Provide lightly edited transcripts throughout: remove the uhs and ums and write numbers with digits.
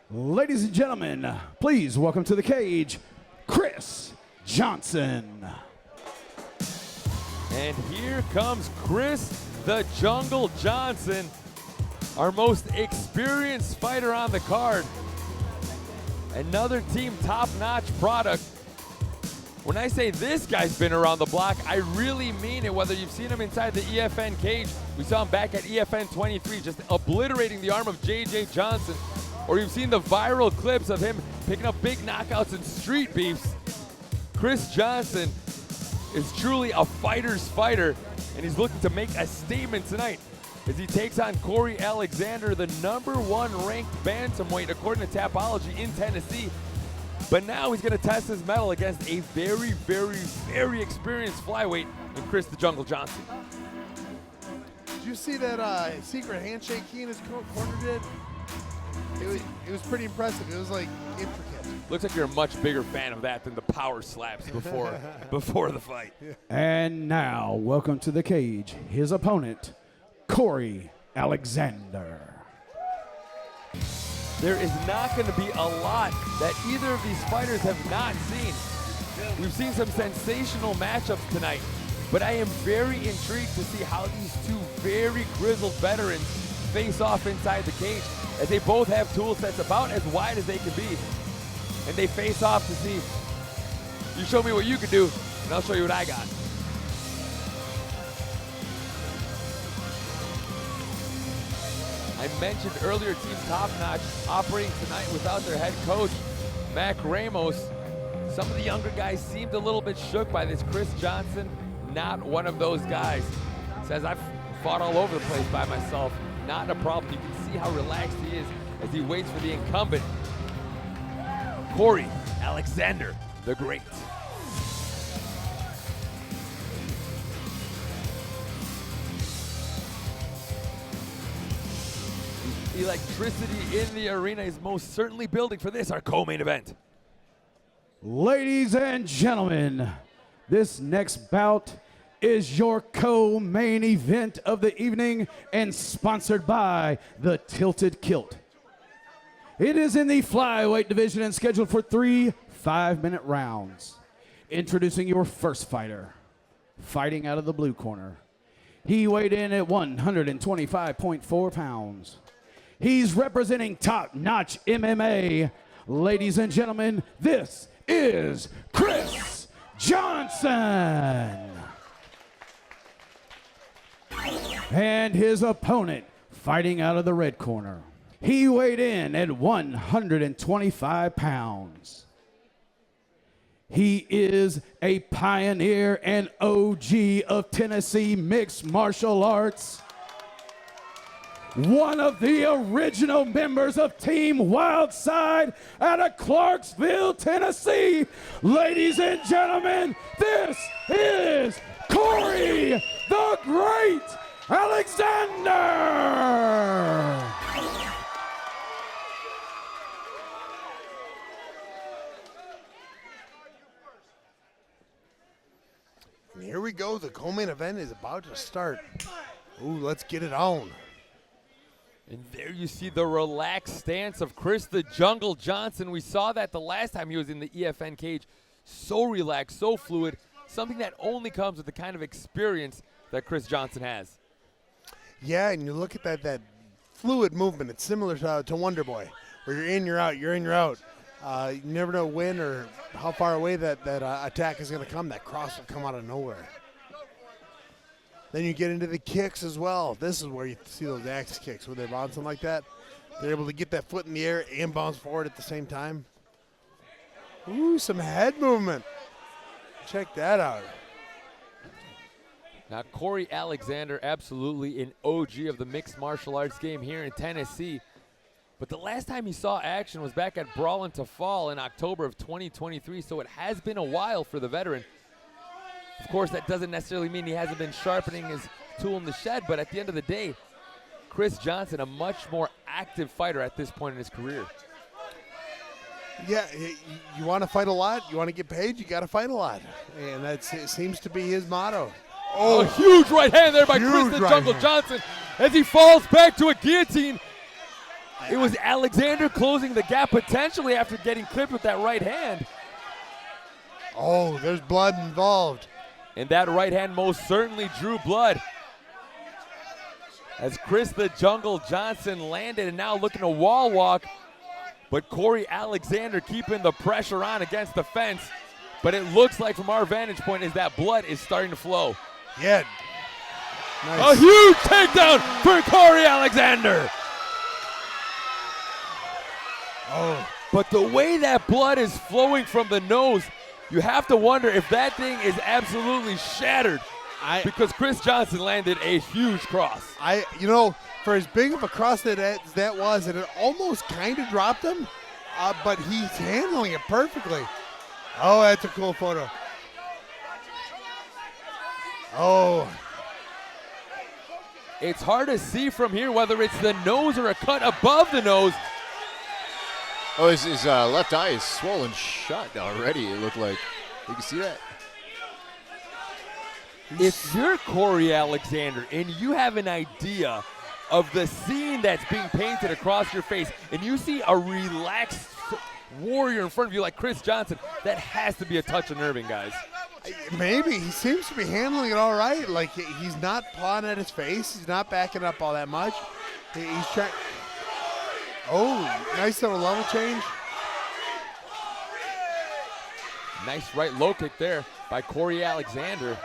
Ladies and gentlemen, please welcome to the cage, Chris Johnson. And here comes Chris the Jungle Johnson, our most experienced fighter on the card. Another team top-notch product. When I say this guy's been around the block, I really mean it. Whether you've seen him inside the EFN cage, we saw him back at EFN 23, just obliterating the arm of JJ Johnson, or you've seen the viral clips of him picking up big knockouts in street beefs. Chris Johnson is truly a fighter's fighter, and he's looking to make a statement tonight as he takes on Cory Alexander, the #1 ranked bantamweight according to Tapology in Tennessee. But now he's going to test his mettle against a very, very, very experienced flyweight in Chris the Jungle Johnson. Did you see that secret handshake he and his corner did? It was pretty impressive. It was like intricate. Looks like you're a much bigger fan of that than the power slaps before the fight. And now, welcome to the cage, his opponent, Cory Alexander. There is not going to be a lot that either of these fighters have not seen. We've seen some sensational matchups tonight, but I am very intrigued to see how these two very grizzled veterans face off inside the cage, as they both have tool sets about as wide as they can be, and they face off to see, you show me what you can do, and I'll show you what I got. I mentioned earlier, team top-notch operating tonight without their head coach, Mac Ramos. Some of the younger guys seemed a little bit shook by this. Chris Johnson, not one of those guys. Says, I've fought all over the place by myself. Not a problem. You can see how relaxed he is as he waits for the incumbent, Cory Alexander, the Great. Electricity in the arena is most certainly building for this, our co-main event. Ladies and gentlemen, this next bout is your co-main event of the evening and sponsored by the Tilted Kilt. It is in the flyweight division and scheduled for 3 5-minute rounds. Introducing your first fighter, fighting out of the blue corner. He weighed in at 125.4 pounds. He's representing top-notch MMA. Ladies and gentlemen, this is Chris Johnson. And his opponent, fighting out of the red corner. He weighed in at 125 pounds. He is a pioneer and OG of Tennessee mixed martial arts. One of the original members of Team Wildside out of Clarksville, Tennessee. Ladies and gentlemen, this is Cory the Great Alexander. And here we go. The co-main event is about to start. Ooh, let's get it on. And there you see the relaxed stance of Chris the Jungle Johnson. We saw that the last time he was in the EFN cage. So relaxed, so fluid, something that only comes with the kind of experience that Chris Johnson has. Yeah, and you look at that fluid movement. It's similar to Wonder Boy, where you're in, you're out, you're in, you're out. You never know when or how far away that attack is going to come. That cross will come out of nowhere. Then you get into the kicks as well. This is where you see those axe kicks, where they're bouncing like that. They're able to get that foot in the air and bounce forward at the same time. Ooh, some head movement. Check that out. Now, Cory Alexander, absolutely an OG of the mixed martial arts game here in Tennessee. But the last time he saw action was back at Brawlin' to Fall in October of 2023, so it has been a while for the veteran. Of course, that doesn't necessarily mean he hasn't been sharpening his tool in the shed, but at the end of the day, Chris Johnson, a much more active fighter at this point in his career. Yeah, you want to fight a lot, you want to get paid, you got to fight a lot. And it seems to be his motto. Oh, a huge right hand there by Chris the Jungle Johnson as he falls back to a guillotine. It was Alexander closing the gap potentially after getting clipped with that right hand. Oh, there's blood involved. And that right hand most certainly drew blood. As Chris the Jungle Johnson landed and now looking to wall walk. But Cory Alexander keeping the pressure on against the fence. But it looks like from our vantage point is that blood is starting to flow. Yeah. Nice. A huge takedown for Cory Alexander. Oh. But the way that blood is flowing from the nose, you have to wonder if that thing is absolutely shattered. Because Chris Johnson landed a huge cross. You know, for as big of a cross that was, and it almost kind of dropped him, but he's handling it perfectly. Oh, that's a cool photo. Oh. It's hard to see from here whether it's the nose or a cut above the nose. Oh, his left eye is swollen shut already, it looked like. You can see that. If you're Cory Alexander and you have an idea of the scene that's being painted across your face and you see a relaxed warrior in front of you like Chris Johnson, that has to be a touch unnerving, guys. Maybe. He seems to be handling it all right. Like, he's not pawing at his face. He's not backing up all that much. He's trying. Oh, nice little level change. Nice right low kick there by Cory Alexander.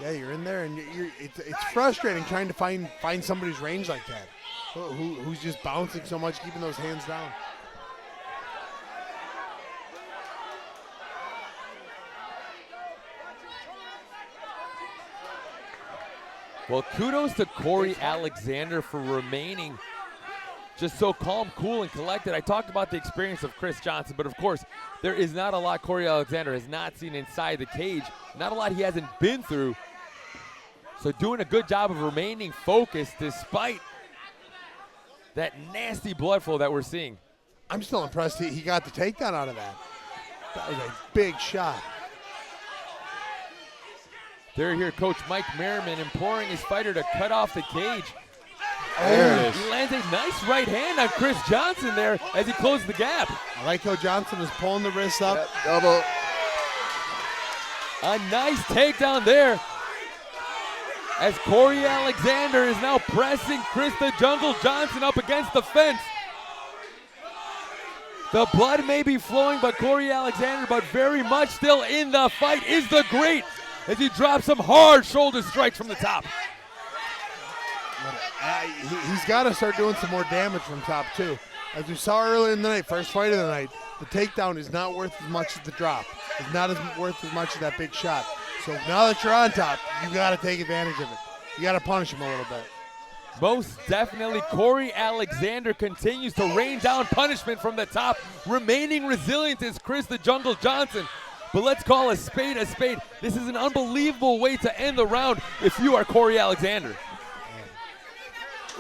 Yeah, you're in there, and it's frustrating trying to find somebody's range like that, who's just bouncing so much, keeping those hands down. Well, kudos to Cory Alexander for remaining just so calm, cool, and collected. I talked about the experience of Chris Johnson, but of course, there is not a lot Cory Alexander has not seen inside the cage. Not a lot he hasn't been through. So doing a good job of remaining focused despite that nasty blood flow that we're seeing. I'm still impressed he got the takedown out of that. That was a big shot. There here, Coach Mike Merriman imploring his fighter to cut off the cage. There it is. He lands a nice right hand on Chris Johnson there as he closed the gap. I like how Johnson is pulling the wrists up. Yep, double. A nice takedown there as Cory Alexander is now pressing Chris the Jungle Johnson up against the fence. The blood may be flowing by Cory Alexander, but very much still in the fight is the great as he drops some hard shoulder strikes from the top. He's got to start doing some more damage from top, too. As we saw earlier in the night, first fight of the night, the takedown is not worth as much as the drop. It's not worth as much as that big shot. So now that you're on top, you got to take advantage of it. You got to punish him a little bit. Most definitely, Cory Alexander continues to rain down punishment from the top. Remaining resilient is Chris the Jungle Johnson. But let's call a spade a spade. This is an unbelievable way to end the round if you are Cory Alexander.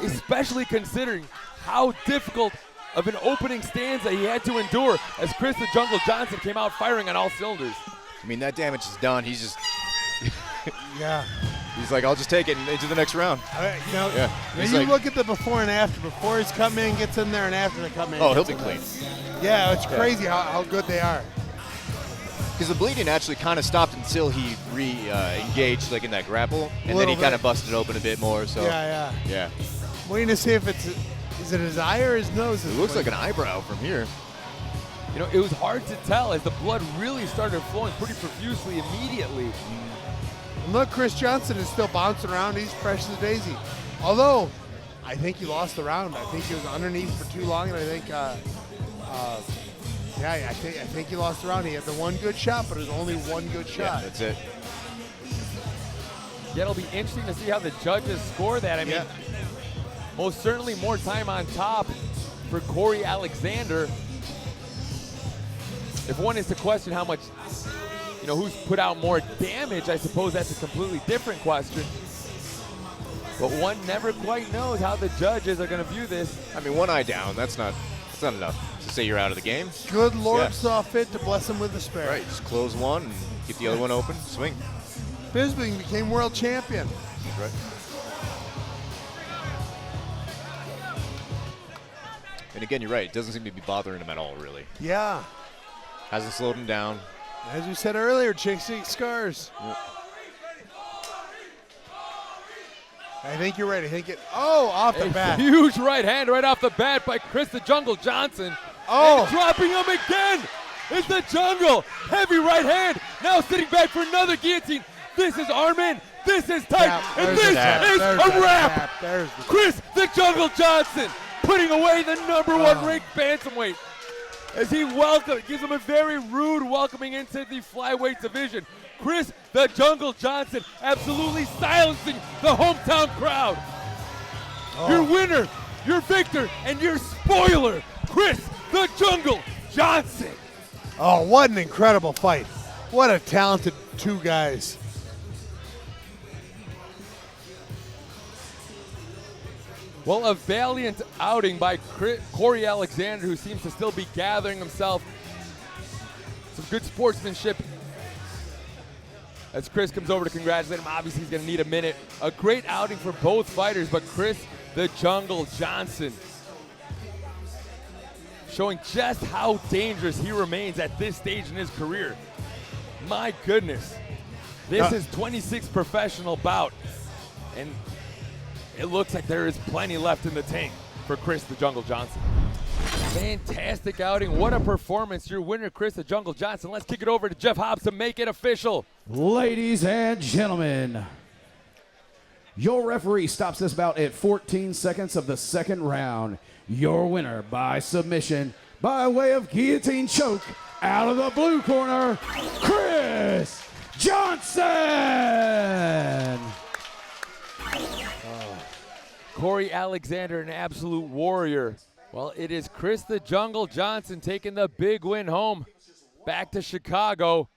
Especially considering how difficult of an opening stanza he had to endure as Chris the Jungle Johnson came out firing on all cylinders. I mean, that damage is done. He's just, Yeah. he's like, I'll just take it and into the next round. Now He's you like- look at the before and after. Before he's come in, gets in there, and after they come in. Oh, he'll gets be in clean. there. Yeah, it's crazy how good they are. Because the bleeding actually kind of stopped until he re-engaged like in that grapple, and then Little he kind bit. of busted open a bit more. So Yeah. Waiting to see if is it his eye or his nose? It looks like an eyebrow from here. You know, it was hard to tell as the blood really started flowing pretty profusely immediately. And look, Chris Johnson is still bouncing around. He's fresh as a daisy. Although, I think he lost the round. I think he was underneath for too long, and I think, I think he lost the round. He had the one good shot, but it was only one good Yeah, shot. that's it. Yet it'll be interesting to see how the judges score that. I mean, most certainly more time on top for Cory Alexander. If one is to question how much, who's put out more damage, I suppose that's a completely different question. But one never quite knows how the judges are going to view this. I mean, one eye down, that's not enough to say you're out of the game. Good Lord Yeah. saw fit to bless him with the spare. Right, just close one and get the other one open, swing. Bisping became world champion. seconds, right? And again, you're right. It doesn't seem to be bothering him at all, really. Yeah. Hasn't slowed him down. As you said earlier, chasing scars. Yep. I think you're right. I think it. Oh, off the A bat. huge right hand right off the bat by Chris the Jungle Johnson. Oh. And dropping him again. It's the Jungle. Heavy right hand. Now sitting back for another guillotine. This is arm in. This is tight. Tap. And There's this the tap. is There's a the wrap. tap. There's the Chris the Jungle Johnson putting away the #1 ranked bantamweight as he gives him a very rude welcoming into the flyweight division. Chris the Jungle Johnson absolutely silencing the hometown crowd. Your winner, your victor, and your spoiler, Chris the Jungle Johnson. Oh, what an incredible fight. What a talented two guys. Well, a valiant outing by Cory Alexander, who seems to still be gathering himself. Some good sportsmanship as Chris comes over to congratulate him. Obviously, he's going to need a minute. A great outing for both fighters, but Chris the Jungle Johnson showing just how dangerous he remains at this stage in his career. My goodness. This is 26th professional bout, and it looks like there is plenty left in the tank for Chris the Jungle Johnson. Fantastic outing. What a performance. Your winner, Chris the Jungle Johnson. Let's kick it over to Jeff Hobbs to make it official. Ladies and gentlemen, your referee stops this bout at 14 seconds of the second round. Your winner by submission, by way of guillotine choke, out of the blue corner, Chris Johnson! Cory Alexander, an absolute warrior. Well, it is Chris the Jungle Johnson taking the big win home. Back to Chicago.